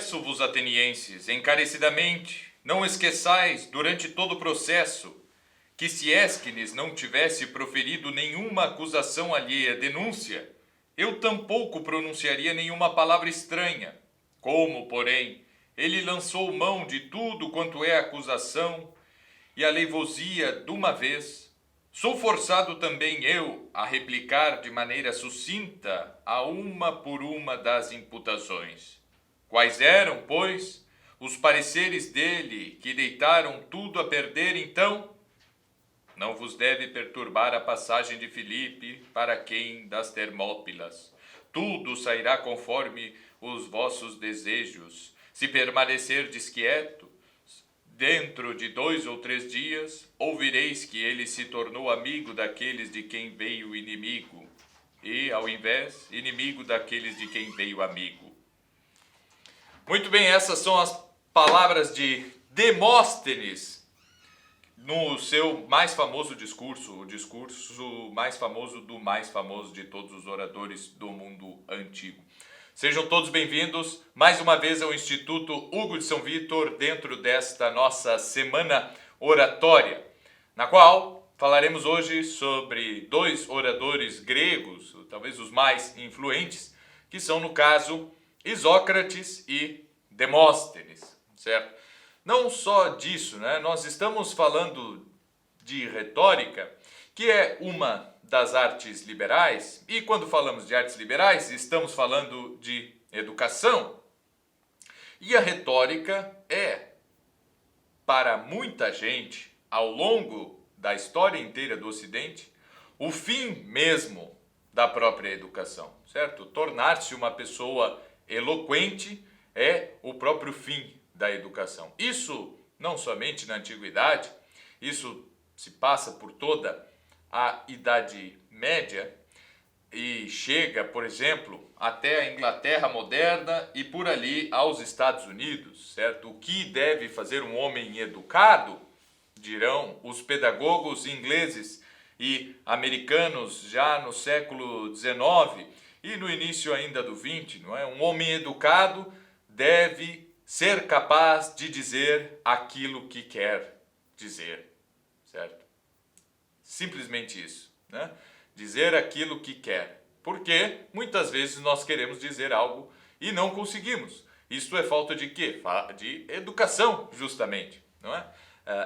Peço-vos, atenienses, encarecidamente, não esqueçais, durante todo o processo, que se Ésquines não tivesse proferido nenhuma acusação alheia denúncia, eu tampouco pronunciaria nenhuma palavra estranha. Como, porém, ele lançou mão de tudo quanto é acusação e alevosía de uma vez, sou forçado também eu a replicar de maneira sucinta a uma por uma das imputações. Quais eram, pois, os pareceres dele que deitaram tudo a perder então? Não vos deve perturbar a passagem de Filipe para quem das Termópilas. Tudo sairá conforme os vossos desejos. Se permanecerdes quietos, dentro de 2 ou 3 dias, ouvireis que ele se tornou amigo daqueles de quem veio inimigo, e, ao invés, inimigo daqueles de quem veio amigo. Muito bem, essas são as palavras de Demóstenes no seu mais famoso discurso, o discurso mais famoso do mais famoso de todos os oradores do mundo antigo. Sejam todos bem-vindos mais uma vez ao Instituto Hugo de São Vítor, dentro desta nossa semana oratória, na qual falaremos hoje sobre 2 oradores gregos, talvez os mais influentes, que são, no caso, Isócrates e Demóstenes, certo? Não só disso, né? Nós estamos falando de retórica, que é uma das artes liberais, e quando falamos de artes liberais, estamos falando de educação. E a retórica é, para muita gente, ao longo da história inteira do Ocidente, o fim mesmo da própria educação, certo? Tornar-se uma pessoa eloquente é o próprio fim da educação. Isso não somente na antiguidade, isso se passa por toda a Idade Média e chega, por exemplo, até a Inglaterra moderna e por ali aos Estados Unidos, certo? O que deve fazer um homem educado, dirão os pedagogos ingleses e americanos já no século XIX e no início ainda do XX, não é? Um homem educado deve ser capaz de dizer aquilo que quer dizer, certo? Simplesmente isso, né? Dizer aquilo que quer. Porque muitas vezes nós queremos dizer algo e não conseguimos. Isto é falta de quê? De educação, justamente, não é?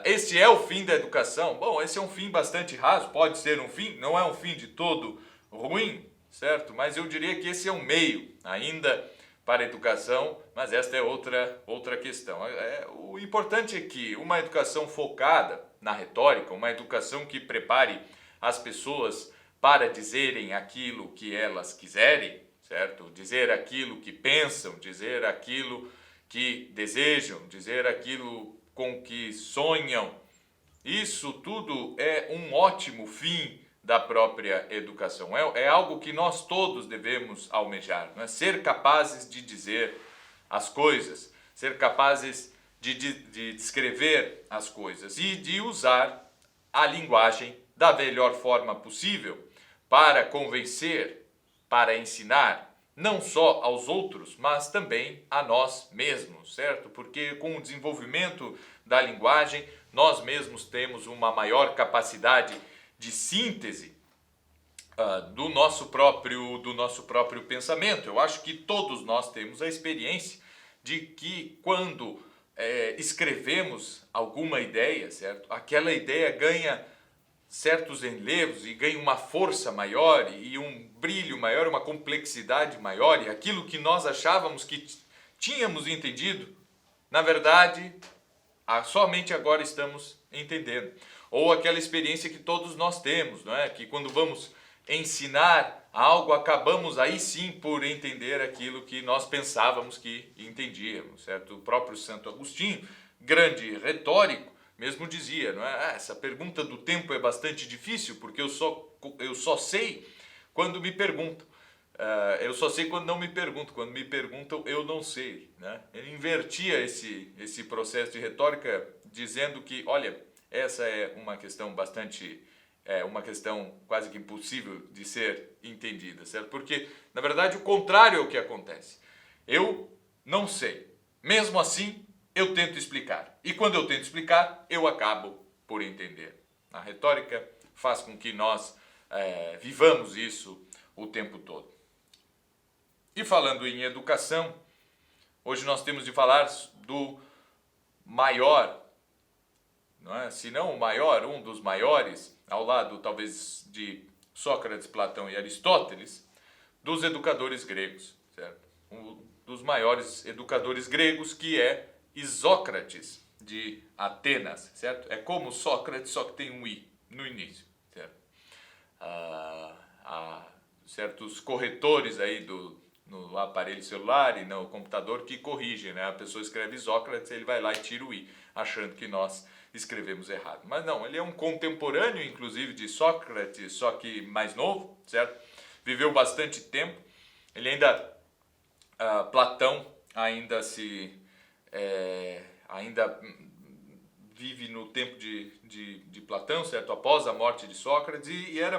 Esse é o fim da educação? Bom, esse é um fim bastante raso, pode ser um fim, não é um fim de todo ruim, certo? Mas eu diria que esse é um meio ainda para a educação, mas esta é outra questão. O importante é que uma educação focada na retórica, uma educação que prepare as pessoas para dizerem aquilo que elas quiserem, certo? Dizer aquilo que pensam, dizer aquilo que desejam, dizer aquilo com que sonham. Isso tudo é um ótimo fim da própria educação. É algo que nós todos devemos almejar, não é? Ser capazes de dizer as coisas, ser capazes de descrever as coisas e de usar a linguagem da melhor forma possível para convencer, para ensinar, não só aos outros, mas também a nós mesmos, certo? Porque com o desenvolvimento da linguagem, nós mesmos temos uma maior capacidade de síntese do nosso próprio pensamento. Eu acho que todos nós temos a experiência de que quando escrevemos alguma ideia, certo? Aquela ideia ganha certos enlevos e ganha uma força maior e um brilho maior, uma complexidade maior, e aquilo que nós achávamos que tínhamos entendido, na verdade, somente agora estamos entendendo. Ou aquela experiência que todos nós temos, não é? Que quando vamos ensinar algo, acabamos aí sim por entender aquilo que nós pensávamos que entendíamos, certo? O próprio Santo Agostinho, grande retórico, mesmo dizia, não é? Essa pergunta do tempo é bastante difícil, porque eu só sei quando me perguntam. Eu só sei quando não me perguntam. Quando me perguntam, eu não sei, né? Ele invertia esse processo de retórica, dizendo que, olha, essa é uma questão uma questão quase que impossível de ser entendida, certo? Porque, na verdade, o contrário é o que acontece. Eu não sei. Mesmo assim, eu tento explicar. E quando eu tento explicar, eu acabo por entender. A retórica faz com que nós vivamos isso o tempo todo. E falando em educação, hoje nós temos de falar do maior, não é? Se não o maior, um dos maiores, ao lado talvez de Sócrates, Platão e Aristóteles, dos educadores gregos, certo? Um dos maiores educadores gregos, que é Isócrates, de Atenas, certo? É como Sócrates, só que tem um I no início, certo? Há certos corretores aí no aparelho celular e no computador que corrigem, né? A pessoa escreve Sócrates, ele vai lá e tira o I, achando que nós escrevemos errado. Mas não, ele é um contemporâneo, inclusive, de Sócrates, só que mais novo, certo? Viveu bastante tempo. Ele ainda, Platão ainda ainda vive no tempo de Platão, certo? Após a morte de Sócrates, e era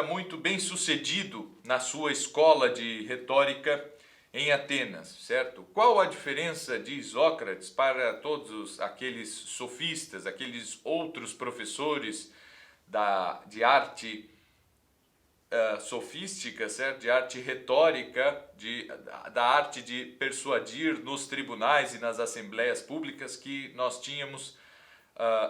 muito bem sucedido na sua escola de retórica em Atenas, certo? Qual a diferença de Isócrates para todos aqueles sofistas, aqueles outros professores de arte sofística, certo? De arte retórica, da arte de persuadir nos tribunais e nas assembleias públicas que nós tínhamos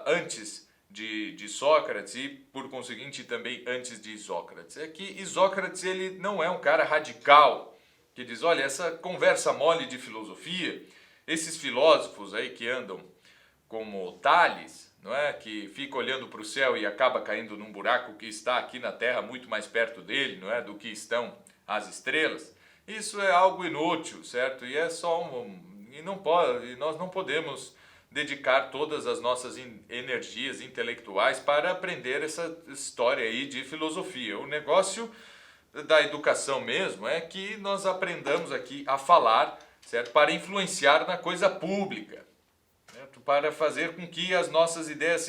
antes de Sócrates e, por conseguinte, também antes de Isócrates? É que Isócrates, ele não é um cara radical que diz, olha, essa conversa mole de filosofia, esses filósofos aí que andam como Tales, não é? Que fica olhando para o céu e acaba caindo num buraco que está aqui na Terra muito mais perto dele, não é? Do que estão as estrelas. Isso é algo inútil, certo? E é só e nós não podemos dedicar todas as nossas energias intelectuais para aprender essa história aí de filosofia. O negócio da educação mesmo é que nós aprendamos aqui a falar, certo? Para influenciar na coisa pública, certo? Para fazer com que as nossas ideias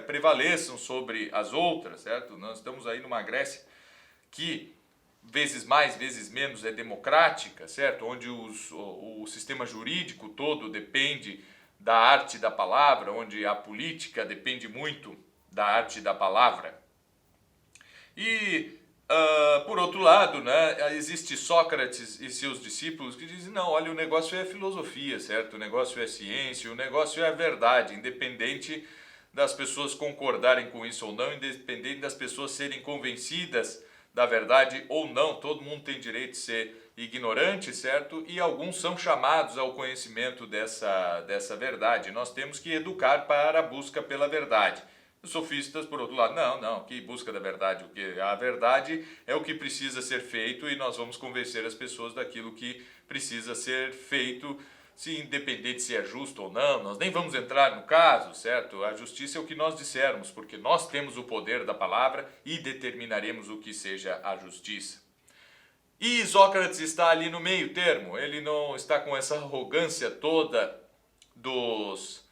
prevaleçam sobre as outras, certo? Nós estamos aí numa Grécia que vezes mais, vezes menos é democrática, certo? Onde o sistema jurídico todo depende da arte da palavra, onde a política depende muito da arte da palavra. E, por outro lado, né, existe Sócrates e seus discípulos que dizem, não, olha, o negócio é filosofia, certo? O negócio é ciência, o negócio é a verdade, independente das pessoas concordarem com isso ou não, independente das pessoas serem convencidas da verdade ou não, todo mundo tem direito de ser ignorante, certo? E alguns são chamados ao conhecimento dessa verdade. Nós temos que educar para a busca pela verdade. Os sofistas, por outro lado, não, que busca da verdade, o que a verdade é o que precisa ser feito e nós vamos convencer as pessoas daquilo que precisa ser feito, se independente se é justo ou não, nós nem vamos entrar no caso, certo? A justiça é o que nós dissermos, porque nós temos o poder da palavra e determinaremos o que seja a justiça. E Sócrates está ali no meio termo, ele não está com essa arrogância toda dos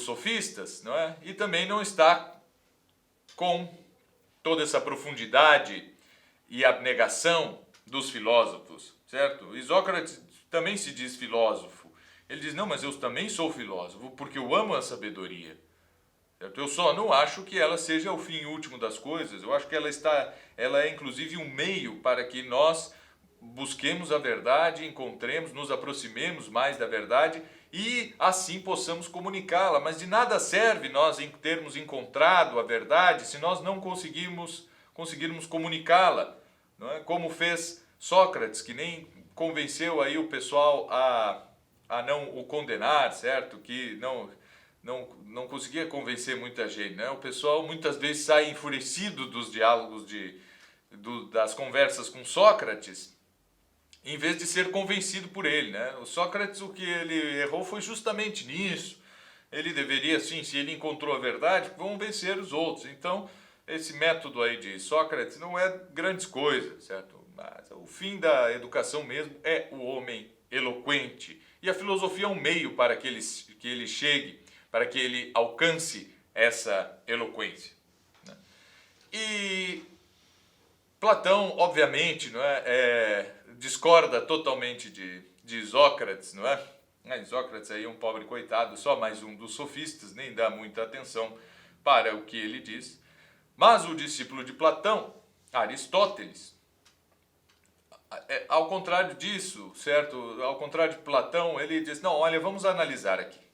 sofistas, não é? E também não está com toda essa profundidade e abnegação dos filósofos, certo? E Sócrates também se diz filósofo. Ele diz, não, mas eu também sou filósofo porque eu amo a sabedoria. Certo? Eu só não acho que ela seja o fim último das coisas. Eu acho que ela é inclusive um meio para que nós busquemos a verdade, encontremos, nos aproximemos mais da verdade e assim possamos comunicá-la. Mas de nada serve nós termos encontrado a verdade se nós não conseguirmos comunicá-la, não é? Como fez Sócrates, que nem convenceu aí o pessoal a não o condenar, certo? Que não conseguia convencer muita gente, né? O pessoal muitas vezes sai enfurecido dos diálogos das conversas com Sócrates, em vez de ser convencido por ele, né? O Sócrates, o que ele errou foi justamente nisso. Ele deveria, sim, se ele encontrou a verdade, convencer os outros. Então, esse método aí de Sócrates não é grandes coisas, certo? Mas o fim da educação mesmo é o homem eloquente. E a filosofia é um meio para que ele chegue, para que ele alcance essa eloquência, né? E Platão, obviamente, não discorda totalmente de Isócrates, não é? Isócrates aí é um pobre coitado, só mais um dos sofistas, nem dá muita atenção para o que ele diz. Mas o discípulo de Platão, Aristóteles, ao contrário disso, certo? Ao contrário de Platão, ele diz, não, olha, vamos analisar aqui.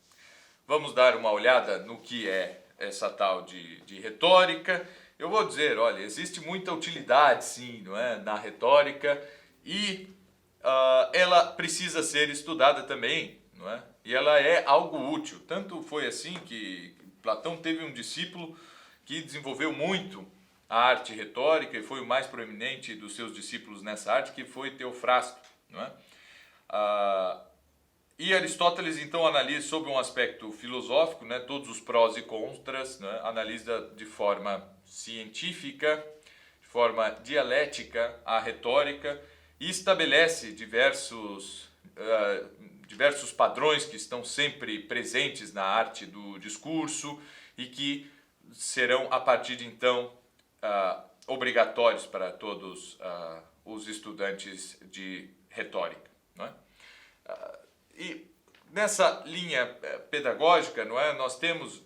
Vamos dar uma olhada no que é essa tal de retórica. Eu vou dizer, olha, existe muita utilidade, sim, não é, na retórica e ela precisa ser estudada também, não é? E ela é algo útil. Tanto foi assim que Platão teve um discípulo que desenvolveu muito a arte retórica e foi o mais proeminente dos seus discípulos nessa arte, que foi Teofrasto, não é? E Aristóteles então analisa sob um aspecto filosófico, né, todos os prós e contras, né, analisa de forma científica, de forma dialética a retórica e estabelece diversos padrões que estão sempre presentes na arte do discurso e que serão a partir de então obrigatórios para todos os estudantes de retórica, não é? E nessa linha pedagógica, não é, nós temos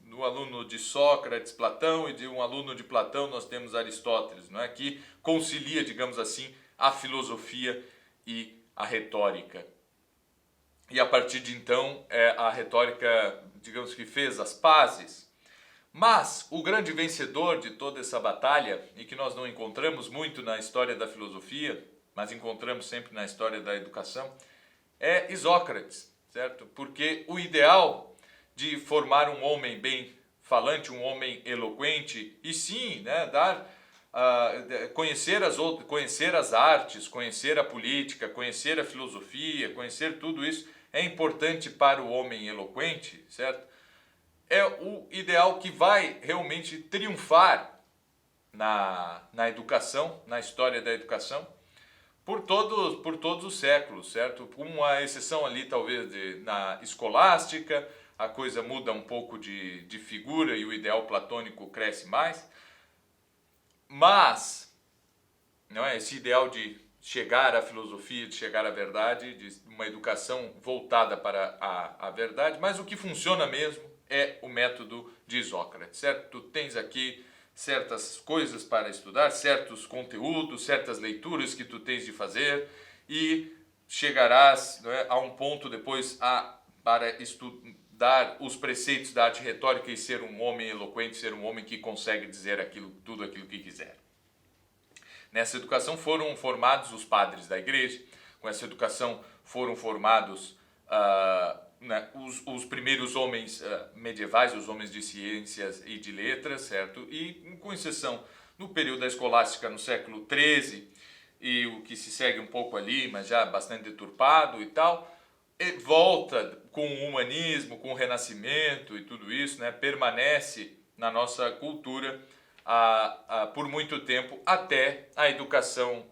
do aluno de Sócrates, Platão, e de um aluno de Platão nós temos Aristóteles, não é, que concilia, digamos assim, a filosofia e a retórica. E a partir de então, a retórica, digamos que fez as pazes. Mas o grande vencedor de toda essa batalha, e que nós não encontramos muito na história da filosofia, mas encontramos sempre na história da educação, é Isócrates, certo? Porque o ideal de formar um homem bem falante, um homem eloquente, e sim, né, conhecer as artes, conhecer a política, conhecer a filosofia, conhecer tudo isso, é importante para o homem eloquente, certo? É o ideal que vai realmente triunfar na educação, na história da educação, por todos os séculos, certo? Com uma exceção ali, talvez, na escolástica, a coisa muda um pouco de figura e o ideal platônico cresce mais. Mas, não é, esse ideal de chegar à filosofia, de chegar à verdade, de uma educação voltada para a verdade, mas o que funciona mesmo é o método de Isócrates, certo? Tu tens aqui certas coisas para estudar, certos conteúdos, certas leituras que tu tens de fazer e chegarás, não é, a um ponto depois para estudar os preceitos da arte retórica e ser um homem eloquente, ser um homem que consegue dizer tudo aquilo que quiser. Nessa educação foram formados os padres da igreja, com essa educação foram formados os primeiros homens medievais, os homens de ciências e de letras, certo? E com exceção no período da escolástica no século XIII e o que se segue um pouco ali, mas já bastante deturpado e tal, volta com o humanismo, com o renascimento e tudo isso, né? Permanece na nossa cultura por muito tempo, até a educação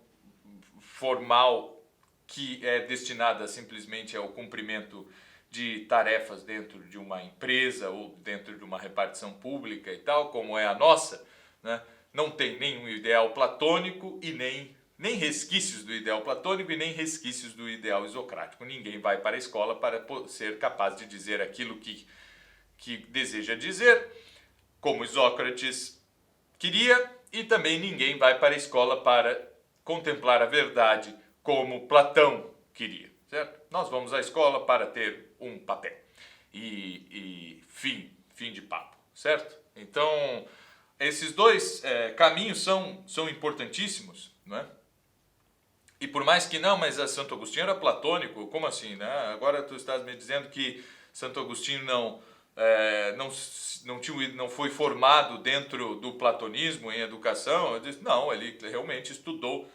formal que é destinada simplesmente ao cumprimento de tarefas dentro de uma empresa ou dentro de uma repartição pública e tal, como é a nossa, né? Não tem nenhum ideal platônico e nem resquícios do ideal platônico e nem resquícios do ideal isocrático. Ninguém vai para a escola para ser capaz de dizer aquilo que deseja dizer, como Isócrates queria, e também ninguém vai para a escola para contemplar a verdade como Platão queria, certo? Nós vamos à escola para ter um papel e fim de papo, certo? Então, esses dois caminhos são importantíssimos, não é? E por mais que não, mas a Santo Agostinho era platônico, como assim, né? Agora tu estás me dizendo que Santo Agostinho não foi formado dentro do platonismo em educação. Eu disse, não, ele realmente estudou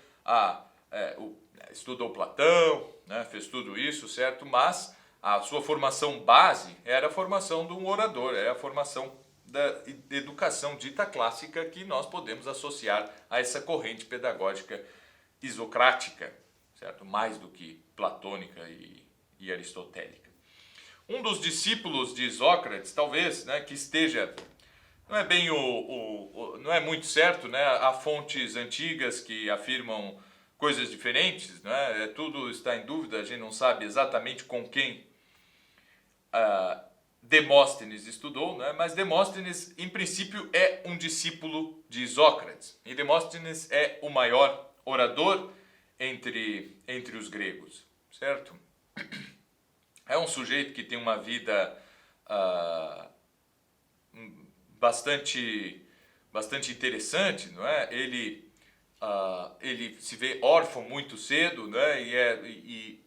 Platão, né? Fez tudo isso, certo? Mas a sua formação base era a formação de um orador, era a formação da educação dita clássica que nós podemos associar a essa corrente pedagógica isocrática, certo? Mais do que platônica e aristotélica. Um dos discípulos de Isócrates, talvez, né, que esteja, não é bem não é muito certo, né? Há fontes antigas que afirmam coisas diferentes, né? Tudo está em dúvida, a gente não sabe exatamente com quem Demóstenes estudou, né? Mas Demóstenes, em princípio, é um discípulo de Isócrates. E Demóstenes é o maior orador entre os gregos, certo? É um sujeito que tem uma vida bastante interessante, não é? Ele se vê órfão muito cedo, né? E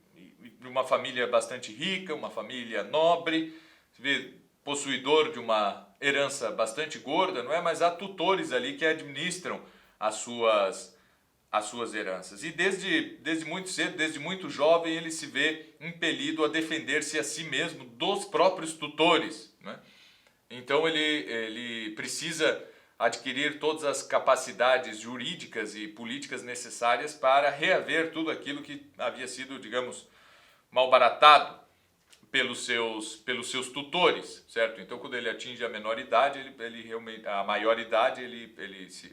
uma família bastante rica, uma família nobre, se vê possuidor de uma herança bastante gorda, não é? Mas há tutores ali que administram as suas heranças. E desde muito cedo, desde muito jovem, ele se vê impelido a defender-se a si mesmo dos próprios tutores, né? Então ele precisa adquirir todas as capacidades jurídicas e políticas necessárias para reaver tudo aquilo que havia sido, digamos, malbaratado pelos seus tutores, certo? Então, quando ele atinge a menor idade, ele realmente, a maior idade, ele se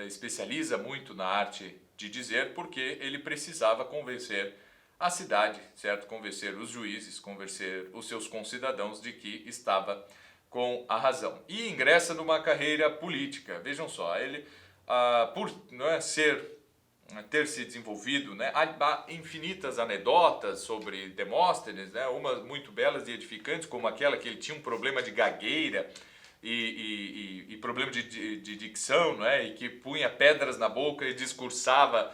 especializa muito na arte de dizer, porque ele precisava convencer a cidade, certo? Convencer os juízes, convencer os seus concidadãos de que estava com a razão. E ingressa numa carreira política. Vejam só, ele, por não é, ter se desenvolvido, né, há infinitas anedotas sobre Demóstenes, né, umas muito belas e edificantes, como aquela que ele tinha um problema de gagueira e problema de dicção, né, e que punha pedras na boca e discursava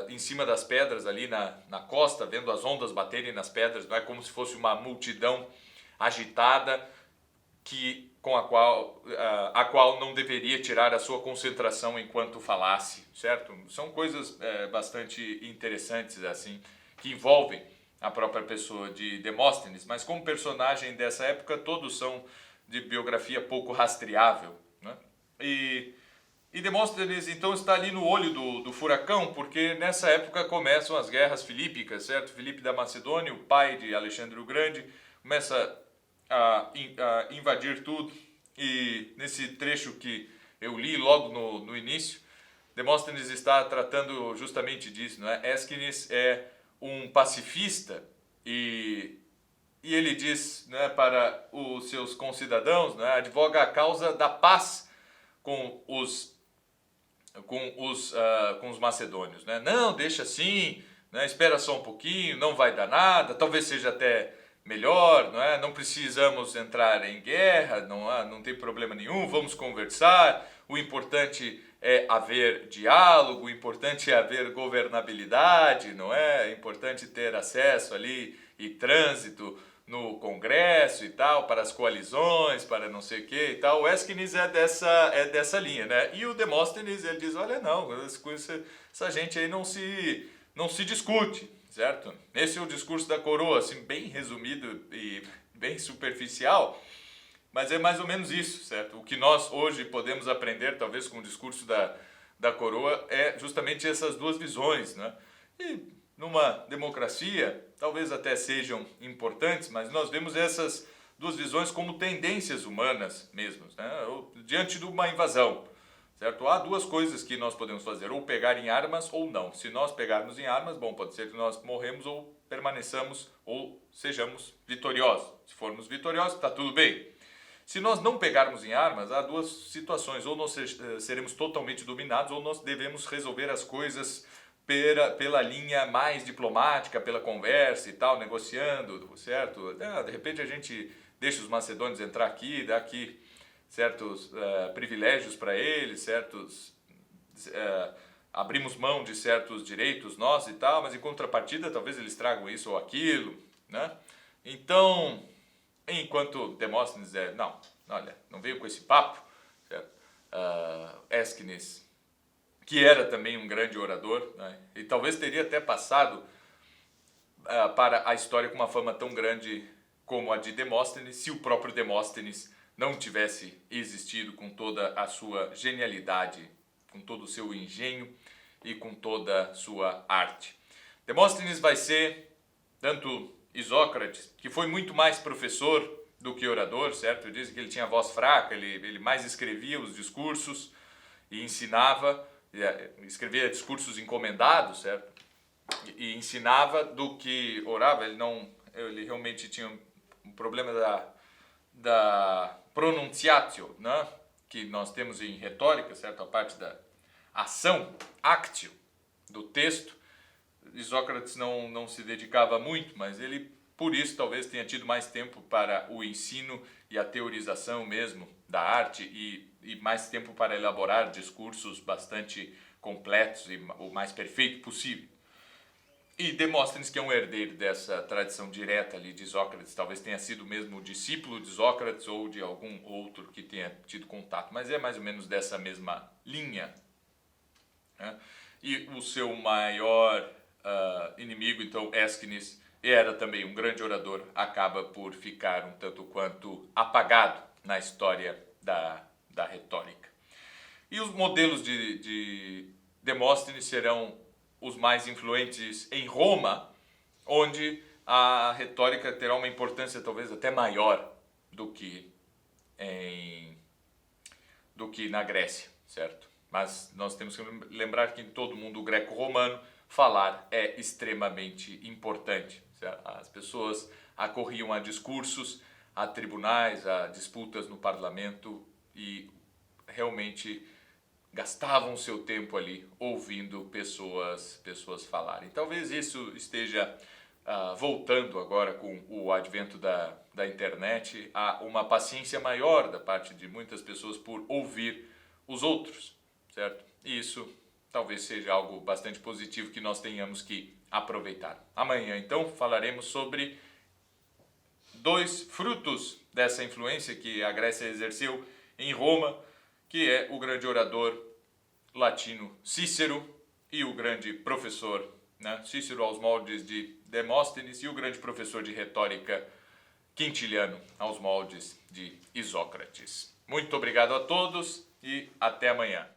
em cima das pedras ali na costa, vendo as ondas baterem nas pedras, não é, como se fosse uma multidão agitada a qual não deveria tirar a sua concentração enquanto falasse, certo? São coisas bastante interessantes assim, que envolvem a própria pessoa de Demóstenes, mas como personagem dessa época todos são de biografia pouco rastreável, né? E Demóstenes então está ali no olho do furacão, porque nessa época começam as guerras filípicas, certo? Filipe da Macedônia, o pai de Alexandre o Grande, começa a invadir tudo, e nesse trecho que eu li logo no início, Demóstenes está tratando justamente disso, não é? Ésquines é um pacifista e ele diz, né, para os seus concidadãos, né, advoga a causa da paz com os macedônios, né? Não, deixa assim, né, espera só um pouquinho, não vai dar nada, talvez seja até melhor, não é? Não precisamos entrar em guerra, não tem problema nenhum, vamos conversar, o importante é haver diálogo, o importante é haver governabilidade, não é? É importante ter acesso ali e trânsito no Congresso e tal, para as coalizões, para não sei o que e tal. O Ésquines é dessa linha, né? E o Demóstenes, ele diz, olha, não, essa gente aí não se discute, certo? Esse é o discurso da coroa, assim, bem resumido e bem superficial, mas é mais ou menos isso, certo? O que nós hoje podemos aprender, talvez, com o discurso da coroa, é justamente essas duas visões, né? E numa democracia, talvez até sejam importantes, mas nós vemos essas duas visões como tendências humanas mesmos, né? Diante de uma invasão, certo? Há duas coisas que nós podemos fazer, ou pegar em armas ou não. Se nós pegarmos em armas, bom, pode ser que nós morremos ou permaneçamos ou sejamos vitoriosos. Se formos vitoriosos, está tudo bem. Se nós não pegarmos em armas, há duas situações, ou nós seremos totalmente dominados, ou nós devemos resolver as coisas pela linha mais diplomática, pela conversa e tal, negociando, certo? De repente a gente deixa os macedônios entrar aqui, dá aqui certos privilégios para eles, abrimos mão de certos direitos nossos e tal, mas em contrapartida talvez eles tragam isso ou aquilo, né? Então, enquanto Demóstenes não, olha, não veio com esse papo, certo? Ésquines, que era também um grande orador, né? E talvez teria até passado para a história com uma fama tão grande como a de Demóstenes, se o próprio Demóstenes não tivesse existido com toda a sua genialidade, com todo o seu engenho e com toda a sua arte. Demóstenes vai ser, tanto Isócrates, que foi muito mais professor do que orador, certo? Dizem que ele tinha voz fraca, ele mais escrevia os discursos, e ensinava, escrevia discursos encomendados, certo? E ensinava do que orava. Ele realmente tinha um problema da pronunciatio, né? Que nós temos em retórica, certo? A parte da ação, actio, do texto. Sócrates não se dedicava muito, mas ele, por isso, talvez tenha tido mais tempo para o ensino e a teorização mesmo da arte e mais tempo para elaborar discursos bastante completos e o mais perfeito possível. E Demóstenes, que é um herdeiro dessa tradição direta ali de Sócrates, talvez tenha sido mesmo discípulo de Sócrates ou de algum outro que tenha tido contato, mas é mais ou menos dessa mesma linha, né? E o seu maior inimigo, então, Ésquines, era também um grande orador, acaba por ficar um tanto quanto apagado na história da retórica. E os modelos de Demóstenes serão os mais influentes em Roma, onde a retórica terá uma importância talvez até maior do que na Grécia, certo? Mas nós temos que lembrar que em todo o mundo greco-romano falar é extremamente importante. As pessoas acorriam a discursos, a tribunais, a disputas no parlamento e realmente gastavam o seu tempo ali ouvindo pessoas falarem. Talvez isso esteja voltando agora com o advento da internet a uma paciência maior da parte de muitas pessoas por ouvir os outros, certo? E isso talvez seja algo bastante positivo que nós tenhamos que aproveitar. Amanhã, então, falaremos sobre 2 frutos dessa influência que a Grécia exerceu em Roma, que é o grande orador latino Cícero e o grande professor, né, Cícero aos moldes de Demóstenes, e o grande professor de retórica Quintiliano aos moldes de Isócrates. Muito obrigado a todos e até amanhã.